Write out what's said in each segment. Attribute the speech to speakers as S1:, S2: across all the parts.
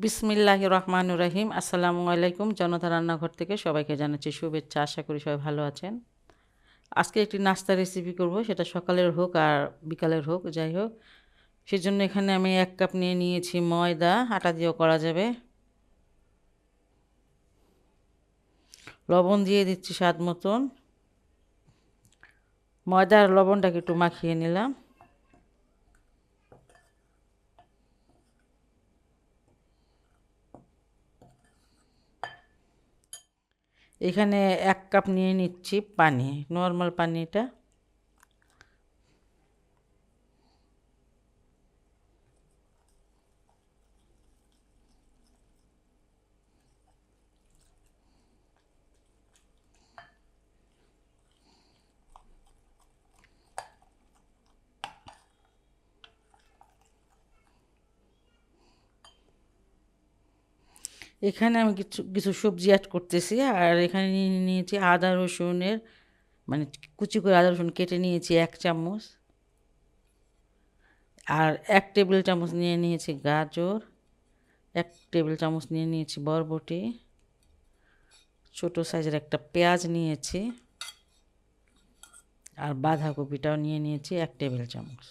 S1: বিসমিল্লাহির রহমানির রহিম। আসসালামু আলাইকুম। জনতা রান্নাঘর থেকে সবাইকে জানাচ্ছি শুভেচ্ছা। আশা করি সবাই ভালো আছেন। আজকে একটি নাস্তা রেসিপি করব, সেটা সকালের হোক আর বিকালের হোক, যাই হোক। সেজন্য এখানে আমি 1 কাপ নিয়ে নিয়েছি ময়দা, আটা দিয়েও করা যাবে। লবণ দিয়ে দিচ্ছি স্বাদ মতন। ময়দা আর লবণটাকে একটু মাখিয়ে নিলাম। এখানে 1 কাপ নিয়ে নিচ্ছি পানি, নর্মাল পানিটা। এখানে আমি কিছু কিছু সবজি অ্যাড করতেছি। আর এখানে নিয়ে নিয়েছি আদা রসুনের, মানে কুচি করে আদা রসুন কেটে নিয়েছি 1 চামচ। আর 1 টেবিল চামচ নিয়ে নিয়েছি গাজর, 1 টেবিল চামচ নিয়ে নিয়েছি বরবটি, ছোট সাইজের একটা পেঁয়াজ নিয়েছি, আর বাঁধাকপিটাও নিয়ে নিয়েছি 1 টেবিল চামচ।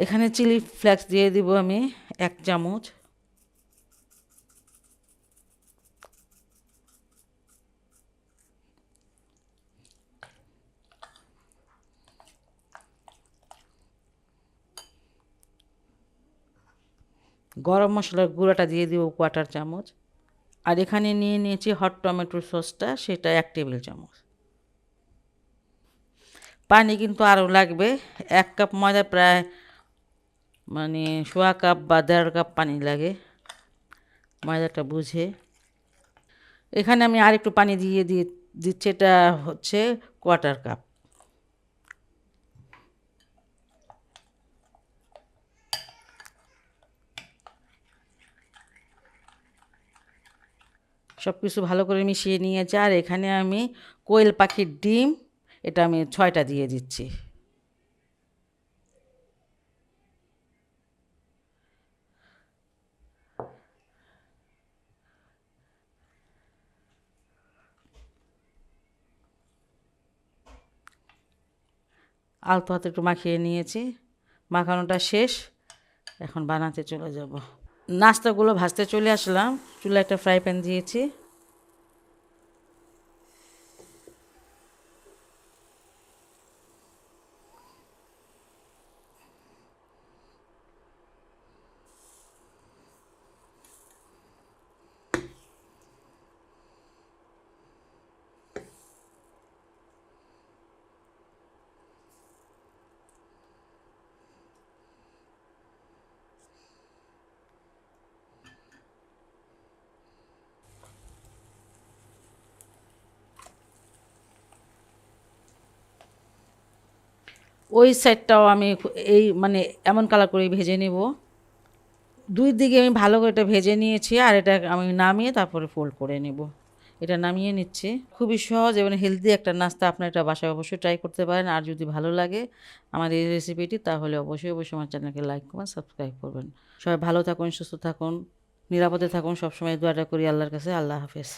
S1: এখানে চিলি ফ্লেক্স দিয়ে দিব আমি 1 চামচ। গরম মশলার গুঁড়াটা দিয়ে দিব 1/4 চামচ। আর এখানে নিয়ে নিয়েছি হট টমেটোর সসটা, সেটা 1 টেবিল চামচ। পানি কিন্তু আরও লাগবে। 1 কাপ ময়দা প্রায় মানে 1/4 কাপ বা 1.5 কাপ পানি লাগে, ময়দাটা বুঝে। এখানে আমি আরেকটু পানি দিয়ে দিচ্ছি, এটা হচ্ছে 1/4 কাপ। সব কিছু ভালো করে মিশিয়ে নিয়েছি। আর এখানে আমি কোয়েল পাখির ডিম, এটা আমি 6টা দিয়ে দিচ্ছি। আলতো হাতে একটু মাখিয়ে নিয়েছি। মাখানোটা শেষ, এখন বানাতে চলে যাব। নাস্তাগুলো ভাজতে চলে আসলাম। চুলায় একটা ফ্রাই প্যান দিয়েছি। ওই সাইডটাও আমি এই মানে এমন কালার করে ভেজে নেব। 2 দিকে আমি ভালো করে এটা ভেজে নিয়েছি। আর এটা আমি নামিয়ে তারপরে ফোল্ড করে নেব। এটা নামিয়ে নিচ্ছি। খুবই সহজ এবং হেলদি একটা নাস্তা। আপনারা এটা বাসায় অবশ্যই ট্রাই করতে পারেন। আর যদি ভালো লাগে আমার এই রেসিপিটি, তাহলে অবশ্যই আমার চ্যানেলকে লাইক করবেন, সাবস্ক্রাইব করবেন। সবাই ভালো থাকুন, সুস্থ থাকুন, নিরাপদে থাকুন। সবসময় দোয়াটা করি আল্লাহর কাছে। আল্লাহ হাফেজ।